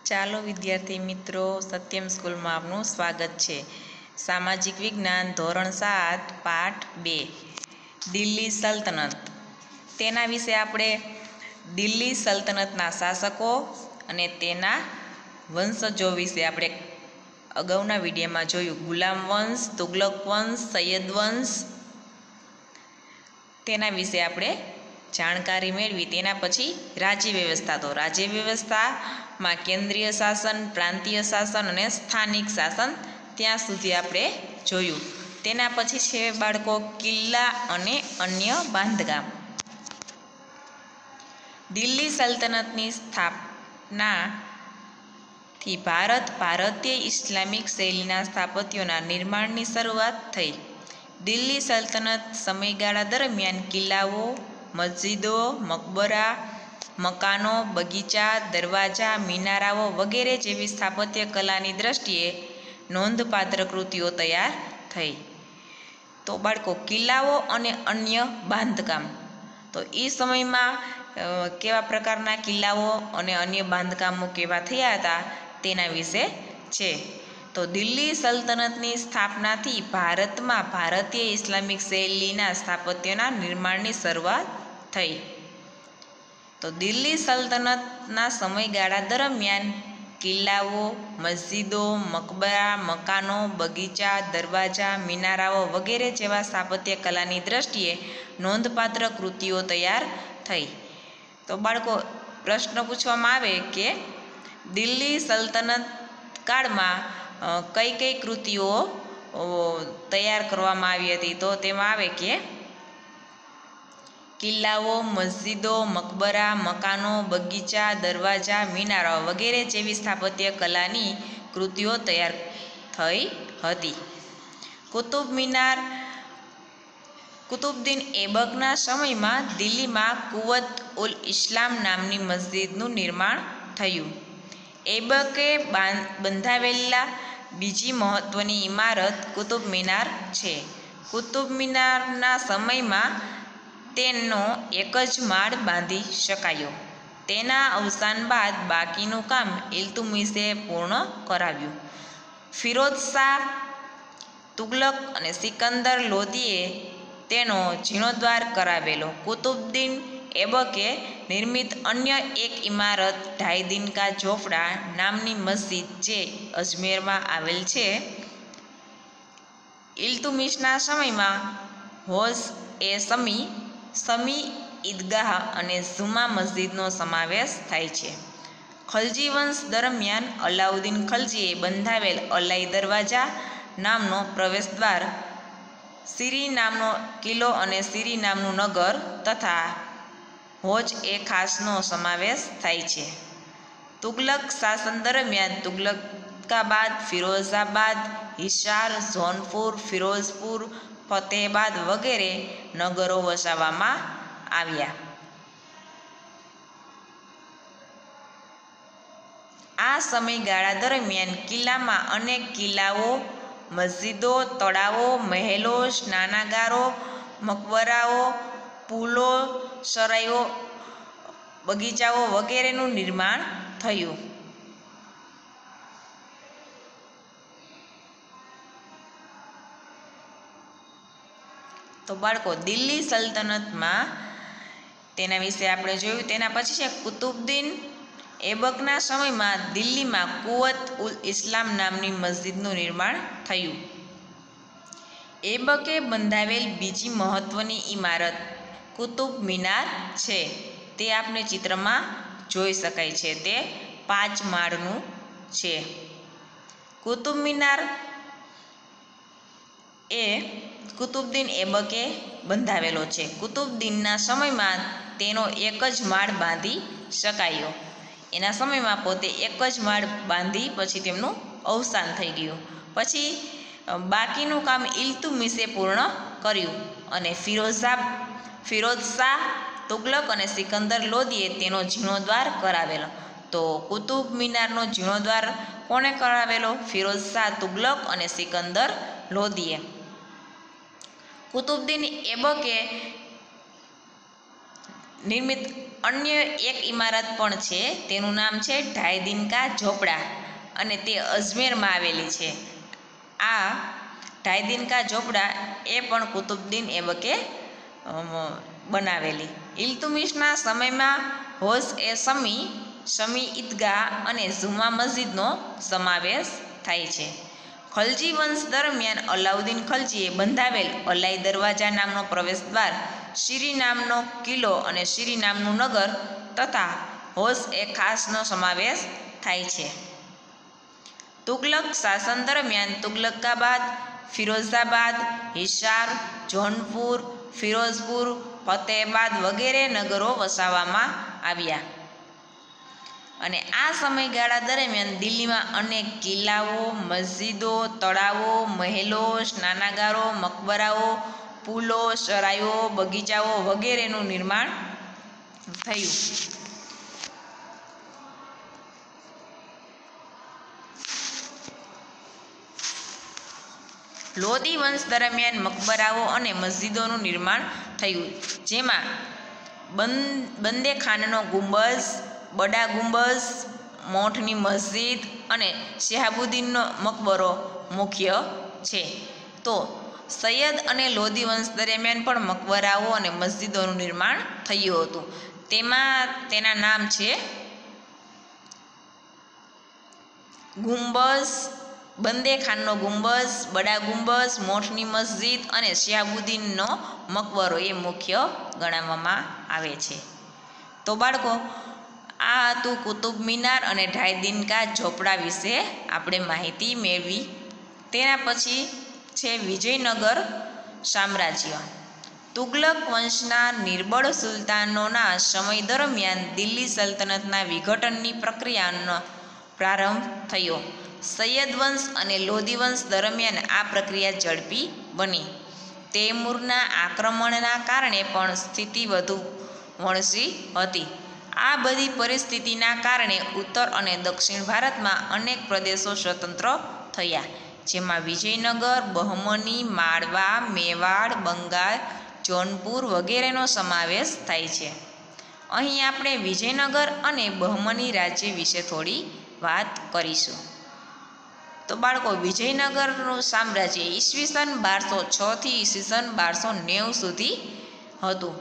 ચાલો વિદ્યાર્થી મિત્રો, સત્યમ સ્કૂલમાં આપનું સ્વાગત છે. સામાજિક વિજ્ઞાન ધોરણ 7 પાઠ 2 દિલ્હી સલ્તનત. તેના વિશે આપણે દિલ્હી સલ્તનતના શાસકો અને તેના વંશજો વિશે આપણે અગાઉના વિડીયોમાં જોયું. ગુલામ વંશ, તુગલક વંશ, સૈયદ વંશ, તેના વિશે આપણે જાણકારી મેળવી. તેના પછી રાજ્ય વ્યવસ્થા. તો રાજ્ય વ્યવસ્થામાં કેન્દ્રીય શાસન, પ્રાંતીય શાસન અને સ્થાનિક શાસન ત્યાં સુધી આપણે જોયું. તેના પછી છે બાળકો કિલ્લા અને અન્ય બાંધકામ. દિલ્હી સલ્તનતની સ્થાપનાથી ભારતીય ઇસ્લામિક શૈલીના સ્થાપત્યોના નિર્માણની શરૂઆત થઈ. દિલ્હી સલ્તનત સમયગાળા દરમિયાન કિલ્લાઓ, મસ્જિદો, મકબરા, મકાનો, બગીચા, દરવાજા, મિનારાઓ વગેરે જેવી સ્થાપત્ય કલાની દ્રષ્ટિએ નોંધપાત્ર કૃતિઓ તૈયાર થઈ. તો બાળકો કિલ્લાઓ અને અન્ય બાંધકામ. તો એ સમયમાં કેવા પ્રકારના કિલ્લાઓ અને અન્ય બાંધકામો કેવા થયા હતા તેના વિશે છે. તો દિલ્હી સલ્તનતની સ્થાપનાથી ભારતમાં ભારતીય ઇસ્લામિક શૈલીના સ્થાપત્યના નિર્માણની શરૂઆત થઈ. તો દિલ્હી સલ્તનતના સમયગાળા દરમિયાન કિલ્લાઓ, મસ્જિદો, મકબરા, મકાનો, બગીચા, દરવાજા, મિનારાઓ વગેરે જેવા સ્થાપત્ય કલાની દ્રષ્ટિએ નોંધપાત્ર કૃતિઓ તૈયાર થઈ. તો બાળકો, પ્રશ્ન પૂછવામાં આવે કે દિલ્હી સલ્તનત કાળમાં કઈ કઈ કૃતિઓ તૈયાર કરવામાં આવી હતી. તો તેમાં આવે કે કિલ્લાઓ, મસ્જિદો, મકબરા, મકાનો, બગીચા, દરવાજા, મિનારાઓ વગેરે જેવી સ્થાપત્ય કલાની કૃતિઓ તૈયાર થઈ હતી. કુતુબ મિનાર. કુતુબુદ્દીન ઐબકના સમયમાં દિલ્હીમાં કુવત ઉલ ઇસ્લામ નામની મસ્જિદનું નિર્માણ થયું. ઐબકે બંધાવેલા બીજી મહત્વની ઇમારત કુતુબ મિનાર છે. કુતુબ મિનારના સમયમાં તેનો એક જ માળ બાંધી શકાયો. તેના અવસાન બાદ બાકીનું કામ ઇલ્તુત્મિશે પૂર્ણ કરાવ્યું. ફિરોઝ શાહ, તુગલક અને સિકંદર લોદીએ તેનો જીર્ણોદ્ધાર કરાવેલો. કુતુબુદ્દીન ઐબકે નિર્મિત અન્ય એક ઇમારત ઢાઈ કા ઝોપડા નામની મસ્જિદ જે અજમેરમાં આવેલ છે. ઇલ્તુત્મિશના સમયમાં સમી ઈદગાહ અને જુમા મસ્જિદનો સમાવેશ થાય છે. ખલજી વંશ દરમિયાન અલાઉદ્દીન ખલજીએ બંધાવેલ અલાઈ દરવાજા નામનો પ્રવેશદ્વાર, સિરી નામનો કિલ્લો અને સિરી નામનું નગર તથા હોજ-એ-ખાસનો સમાવેશ થાય છે. તુગલક શાસન દરમિયાન તુગલકાબાદ, ફિરોઝાબાદ, હિસાર, જૌનપુર, ફિરોઝપુર, ફતેહાબાદ વગેરે નગરો વસાવવામાં આવ્યા. આ સમયગાળા દરમિયાન કિલ્લામાં અનેક કિલ્લાઓ, મસ્જિદો, તળાવો, મહેલો, સ્નાનાગારો, મકબરાઓ, પુલો, સરાઈઓ, બગીચાઓ વગેરેનું નિર્માણ થયું. તો બાળકો, દિલ્હી સલ્તનતમાં તેના વિશે આપણે જોયું. તેના પછી છે કુતુબુદ્દીન ઐબકના સમયમાં દિલ્હીમાં કુવત ઉલ ઇસ્લામ નામની મસ્જિદનું નિર્માણ થયું. ઐબકે બંધાવેલ બીજી મહત્વની ઇમારત કુતુબ મિનાર છે. તે આપણે ચિત્રમાં જોઈ શકાય છે. તે 5 માળનું છે. કુતુબ મિનાર એ કુતુબુદ્દીન ઐબકે બંધાવેલો છે. કુતુબુદ્દીનના સમયમાં તેનો એક જ માળ બાંધી શકાયો. એના સમયમાં પોતે એક જ માળ બાંધી પછી તેમનું અવસાન થઈ ગયું. પછી બાકીનું કામ ઇલ્તુત્મિશે પૂર્ણ કર્યું અને ફિરોઝ શાહ, તુગલક અને સિકંદર લોદીએ તેનો જીર્ણોદ્ધાર કરાવેલો. તો કુતુબ મિનારનો જીર્ણોદ્ધાર કોણે કરાવેલો? ફિરોઝ શાહ, તુગલક અને સિકંદર લોદીએ. કુતુબુદ્દીન ઐબકે નિર્મિત અન્ય એક ઇમારત પણ છે, તેનું નામ છે ઢાઈ દિનકા ઝોપડા અને તે અજમેરમાં આવેલી છે. આ ઢાઈ દિનકા ઝોપડા એ પણ કુતુબુદ્દીન એબકે બનાવેલી. ઇલ્તુમિશના સમયમાં હોશ એ શમી ઈદગાહ અને જુમા મસ્જિદનો સમાવેશ થાય છે. ખલજી વંશ દરમિયાન અલાઉદ્દીન ખલજીએ બંધાવેલ અલાઈ દરવાજા નામનો પ્રવેશદ્વાર, શીરી નામનો કિલ્લો અને શીરી નામનું નગર તથા હોશ એ ખાસનો સમાવેશ થાય છે. તુગલક શાસન દરમિયાન તુગલકાબાદ, ફિરોઝાબાદ, હિસાર, જૌનપુર, ફિરોઝપુર, ફતેહબાદ વગેરે નગરો વસાવવામાં આવ્યા અને આ સમયગાળા દરમિયાન દિલ્હીમાં અનેક કિલ્લાઓ, મસ્જિદો, તળાવો, મહેલો, સ્નાનાગારો, મકબરાઓ, પુલો, સરાયો, બગીચાઓ વગેરેનું નિર્માણ થયું. લોદી વંશ દરમિયાન મકબરાઓ અને મસ્જિદોનું નિર્માણ થયું, જેમાં બંદે ખાનનો ગુંબઝ, બડા ગુંબઝ, મોઠની મસ્જિદ અને શિહાબુદ્દીનનો મકબરો મુખ્ય છે. તો સૈયદ અને લોદી વંશ દરમિયાન પણ મકબરાઓ અને મસ્જિદોનું નિર્માણ થયું હતું. તેના નામ છે ગુંબઝ, બંદે ખાનનો ગુંબઝ, બડા ગુંબઝ, મોઠની મસ્જિદ અને શિહાબુદ્દીનનો મકબરો એ મુખ્ય ગણવામાં આવે છે. તો બાળકો, આ હતું કુતુબ મિનાર અને ઢાઈ દિનકા ઝોપડા વિશે આપણે માહિતી મેળવી. તેના પછી છે વિજયનગર સામ્રાજ્ય. તુગલક વંશના નિર્બળ સુલતાનોના સમય દરમિયાન દિલ્હી સલ્તનતના વિઘટનની પ્રક્રિયાનો પ્રારંભ થયો. સૈયદ વંશ અને લોદી વંશ દરમિયાન આ પ્રક્રિયા ઝડપી બની. તૈમૂરના આક્રમણના કારણે પણ સ્થિતિ વધુ વણસી હતી. આ બધી પરિસ્થિતિના કારણે ઉત્તર અને દક્ષિણ ભારતમાં અનેક પ્રદેશો સ્વતંત્ર થયા, જેમાં વિજયનગર, બહમની, માળવા, મેવાડ, બંગાળ, જૌનપુર વગેરેનો સમાવેશ થાય છે. અહીં આપણે વિજયનગર અને બહમની રાજ્ય વિશે થોડી વાત કરીશું. તો બાળકો, વિજયનગરનું સામ્રાજ્ય ઈસવીસન 1206 થી ઈસવીસન 1290 સુધી હતું.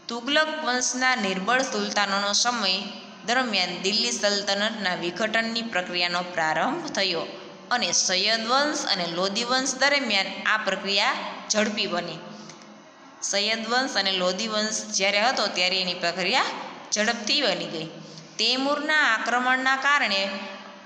તુગલક વંશના નિર્બળ સુલતાનોનો સમય દરમિયાન દિલ્હી સલ્તનતના વિઘટનની પ્રક્રિયાનો પ્રારંભ થયો અને સૈયદ વંશ અને લોદી વંશ દરમિયાન આ પ્રક્રિયા ઝડપી બની. સૈયદ વંશ અને લોદી વંશ જ્યારે હતો ત્યારે એની પ્રક્રિયા ઝડપથી બની ગઈ. તૈમૂરના આક્રમણના કારણે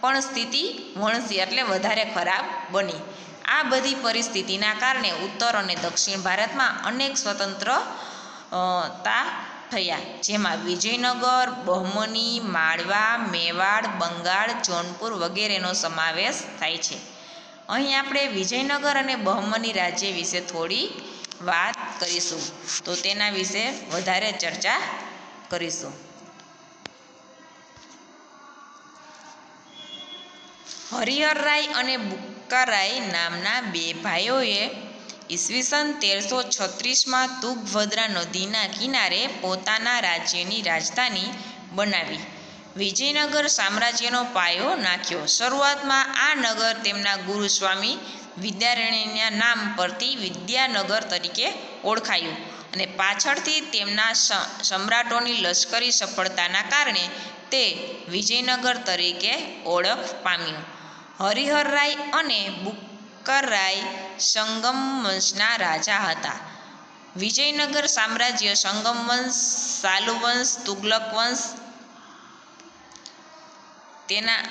પણ સ્થિતિ વણસી એટલે વધારે ખરાબ બની. આ બધી પરિસ્થિતિના કારણે ઉત્તર અને દક્ષિણ ભારતમાં અનેક સ્વતંત્રતા થયા, જેમાં વિજયનગર, બહમની, માળવા, મેવાડ, બંગાળ, જૌનપુર વગેરેનો સમાવેશ થાય છે. અહીં આપણે વિજયનગર અને બહમની રાજ્ય વિશે થોડી વાત કરીશું, તો તેના વિશે વધારે ચર્ચા કરીશું. હરિહરરાય અને બુક્કારાય નામના બે ભાઈઓએ ઈસવીસન 1336માં તુંગભદ્રા નદીના કિનારે પોતાના રાજ્યની રાજધાની બનાવી વિજયનગર સામ્રાજ્યનો પાયો નાખ્યો. શરૂઆતમાં આ નગર તેમના ગુરુ સ્વામી વિદ્યારણ્યના નામ પરથી વિદ્યાનગર તરીકે ઓળખાયું અને પાછળથી તેમના સમ્રાટોની લશ્કરી સફળતાના કારણે તે વિજયનગર તરીકે ઓળખ પામ્યું. હરિહરરાય અને બુક્કરાય સંગમ વંશના રાજા હતા. વિજયનગર સામ્રાજ્ય સંગમ વંશ, સાલુ વંશ, તુગલક વંશ તેના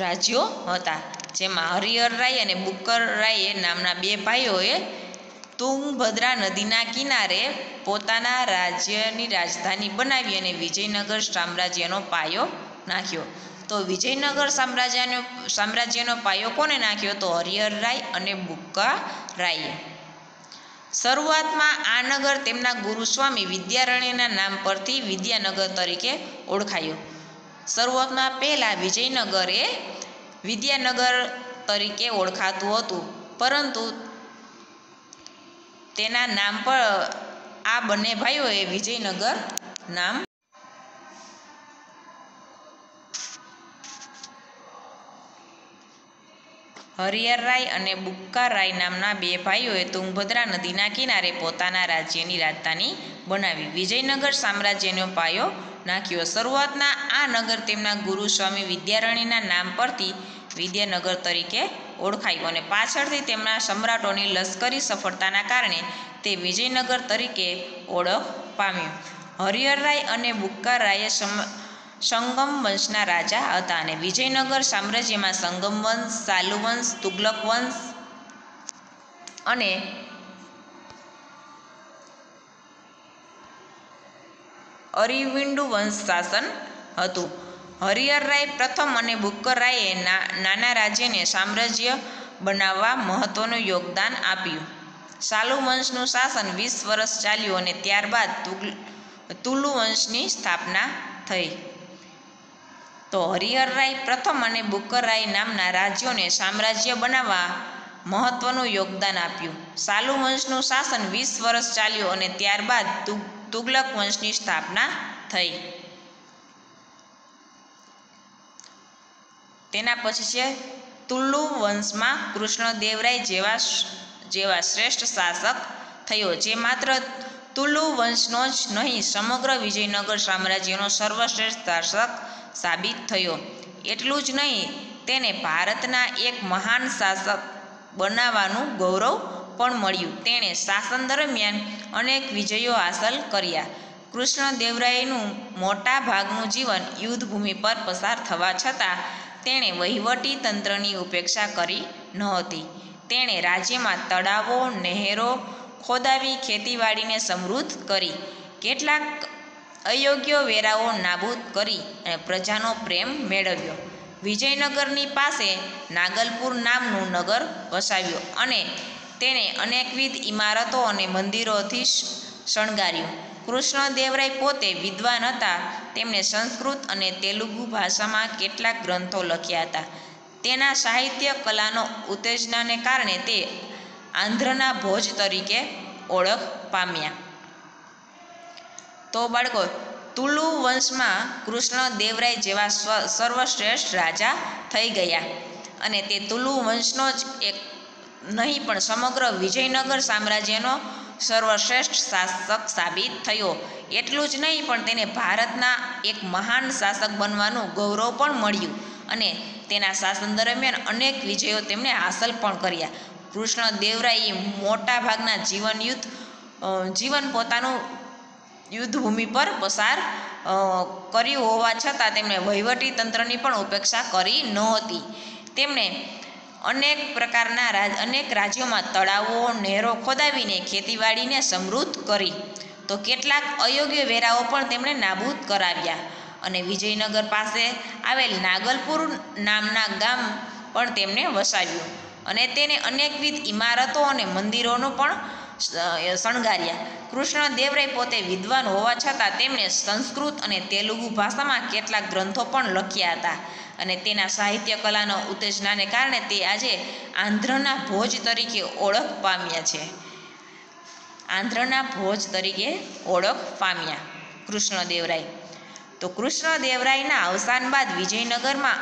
રાજ્યો હતા, જેમાં હરિહરરાય અને બુક્કરાય નામના બે ભાઈઓએ તુંગભદ્રા નદીના કિનારે પોતાના રાજ્યની રાજધાની બનાવી અને વિજયનગર સામ્રાજ્યનો પાયો નાખ્યો. તો વિજયનગર સામ્રાજ્યનો પાયો કોને નાખ્યો? તો હરિહરરાય અને બુક્કારાયે. શરૂઆતમાં આ નગર તેમના ગુરુ સ્વામી વિદ્યારણ્યના નામ પરથી વિદ્યાનગર તરીકે ઓળખાયું. શરૂઆતમાં પહેલાં વિજયનગર એ વિદ્યાનગર તરીકે ઓળખાતું હતું, પરંતુ તેના નામ પર આ બંને ભાઈઓએ વિજયનગર નામ હરિહરરાય અને બુક્કારાય નામના બે ભાઈઓએ તુંગભદ્રા નદીના કિનારે પોતાના રાજ્યની રાજધાની બનાવી વિજયનગર સામ્રાજ્યનો પાયો નાખ્યો. શરૂઆતના આ નગર તેમના ગુરુ સ્વામી વિદ્યારણ્યના નામ પરથી વિદ્યાનગર તરીકે ઓળખાયું અને પાછળથી તેમના સમ્રાટોની લશ્કરી સફળતાના કારણે તે વિજયનગર તરીકે ઓળખ પામ્યું. હરિહરરાય અને બુક્કારાય સંગમ વંશના રાજા હતા અને વિજયનગર સામ્રાજ્યમાં સંગમ વંશ, સાલુ વંશ, તુગલક વંશ અને અરિવિંડુ વંશ શાસન હતું. હરિહરરાય પ્રથમ અને બુક્કરાયે નાના રાજ્યને સામ્રાજ્ય બનાવવા મહત્વનું યોગદાન આપ્યું. સાલુ વંશનું શાસન 20 વર્ષ ચાલ્યું અને ત્યારબાદ તુલુ વંશની સ્થાપના થઈ. તો હરિહરરાય પ્રથમ અને બુક્કરાય નામના રાજ્યોને સામ્રાજ્ય બનાવવા મહત્વનું યોગદાન આપ્યું. સાલુ વંશનું શાસન 20 વર્ષ ચાલ્યું અને ત્યારબાદ તુગલક વંશની સ્થાપના થઈ. તેના પછી છે તુલુ વંશમાં કૃષ્ણદેવરાય જેવા શ્રેષ્ઠ શાસક થયો, જે માત્ર તુલુ વંશનો જ નહીં સમગ્ર વિજયનગર સામ્રાજ્યનો સર્વશ્રેષ્ઠ શાસક સાબિત થયો. એટલું જ નહીં, તેને ભારતના એક મહાન શાસક બનાવવાનું ગૌરવ પણ મળ્યું. તેણે શાસન દરમિયાન અનેક વિજયો હાંસલ કર્યા. કૃષ્ણદેવરાયનું મોટા ભાગનું જીવન યુદ્ધભૂમિ પર પસાર થવા છતાં તેણે વહીવટી તંત્રની ઉપેક્ષા કરી નહોતી. તેણે રાજ્યમાં તળાવો, નહેરો ખોદાવી ખેતીવાડીને સમૃદ્ધ કરી, કેટલાક અયોગ્ય વેરાઓ નાબૂદ કરી અને પ્રજાનો પ્રેમ મેળવ્યો. વિજયનગરની પાસે નાગલપુર નામનું નગર વસાવ્યું અને તેને અનેકવિધ ઇમારતો અને મંદિરોથી શણગાર્યું. કૃષ્ણદેવરાય પોતે વિદ્વાન હતા. તેમણે સંસ્કૃત અને તેલુગુ ભાષામાં કેટલાક ગ્રંથો લખ્યા હતા. તેના સાહિત્ય કલાનો ઉત્તેજનાને કારણે તે આંધ્રના ભોજ તરીકે ઓળખ પામ્યા. તો બાળકો, તુલુ વંશમાં કૃષ્ણદેવરાય જેવા સર્વશ્રેષ્ઠ રાજા થઈ ગયા અને તે તુલુ વંશનો જ એક નહીં પણ સમગ્ર વિજયનગર સામ્રાજ્યનો સર્વશ્રેષ્ઠ શાસક સાબિત થયો. એટલું જ નહીં પણ તેને ભારતના એક મહાન શાસક બનવાનું ગૌરવ પણ મળ્યું અને તેના શાસન દરમિયાન અનેક વિજયો તેમણે હાંસલ પણ કર્યા. કૃષ્ણદેવરાયે મોટા ભાગના જીવન પોતાનું યુદ્ધભૂમિ પર પસાર કર્યું હોવા છતાં તેમણે વહીવટી તંત્રની પણ ઉપેક્ષા કરી નહોતી. તેમણે અનેક રાજ્યોમાં તળાવો, નહેરો ખોદાવીને ખેતીવાડીને સમૃદ્ધ કરી, તો કેટલાક અયોગ્ય વેરાઓ પણ તેમણે નાબૂદ કરાવ્યા અને વિજયનગર પાસે આવેલ નાગલપુર નામના ગામ પણ તેમણે વસાવ્યું અને તેને અનેકવિધ ઇમારતો અને મંદિરોનું પણ શણગાર્યા. કૃષ્ણદેવરાય પોતે વિદ્વાન હોવા છતાં તેમણે સંસ્કૃત અને તેલુગુ ભાષામાં કેટલાક ગ્રંથો પણ લખ્યા હતા અને તેના સાહિત્ય કલાનો ઉત્તેજનાને કારણે તે આજે આંધ્રના ભોજ તરીકે ઓળખ પામ્યા છે. આંધ્રના ભોજ તરીકે ઓળખ પામ્યા કૃષ્ણદેવરાય. તો કૃષ્ણદેવરાયના અવસાન બાદ વિજયનગરમાં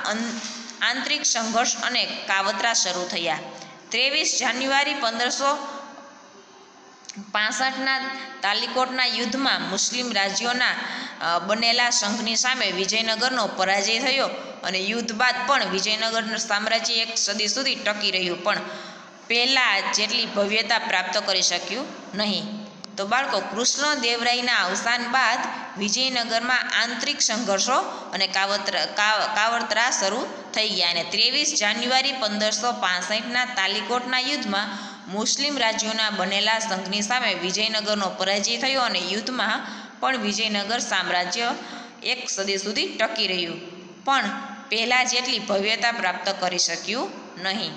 આંતરિક સંઘર્ષ અને કાવતરા શરૂ થયા. 23 જાન્યુઆરી 1565ના તાલીકોટના યુદ્ધમાં મુસ્લિમ રાજ્યોના બનેલા સંઘની સામે વિજયનગરનો પરાજય થયો અને યુદ્ધ બાદ પણ વિજયનગર સામ્રાજ્ય એક સદી સુધી ટકી રહ્યું, પણ પહેલાં જેટલી ભવ્યતા પ્રાપ્ત કરી શક્યું નહીં. તો બાળકો, કૃષ્ણદેવરાયના અવસાન બાદ વિજયનગરમાં આંતરિક સંઘર્ષો અને કાવતરા શરૂ થઈ ગયા અને 23 જાન્યુઆરી 1565ના તાલીકોટના યુદ્ધમાં મુસ્લિમ રાજ્યોના બનેલા સંઘની સામે વિજયનગરનો પરાજય થયો અને યુદ્ધમાં પણ વિજયનગર સામ્રાજ્ય એક સદી સુધી ટકી રહ્યું, પણ પહેલાં જેટલી ભવ્યતા પ્રાપ્ત કરી શક્યું નહીં.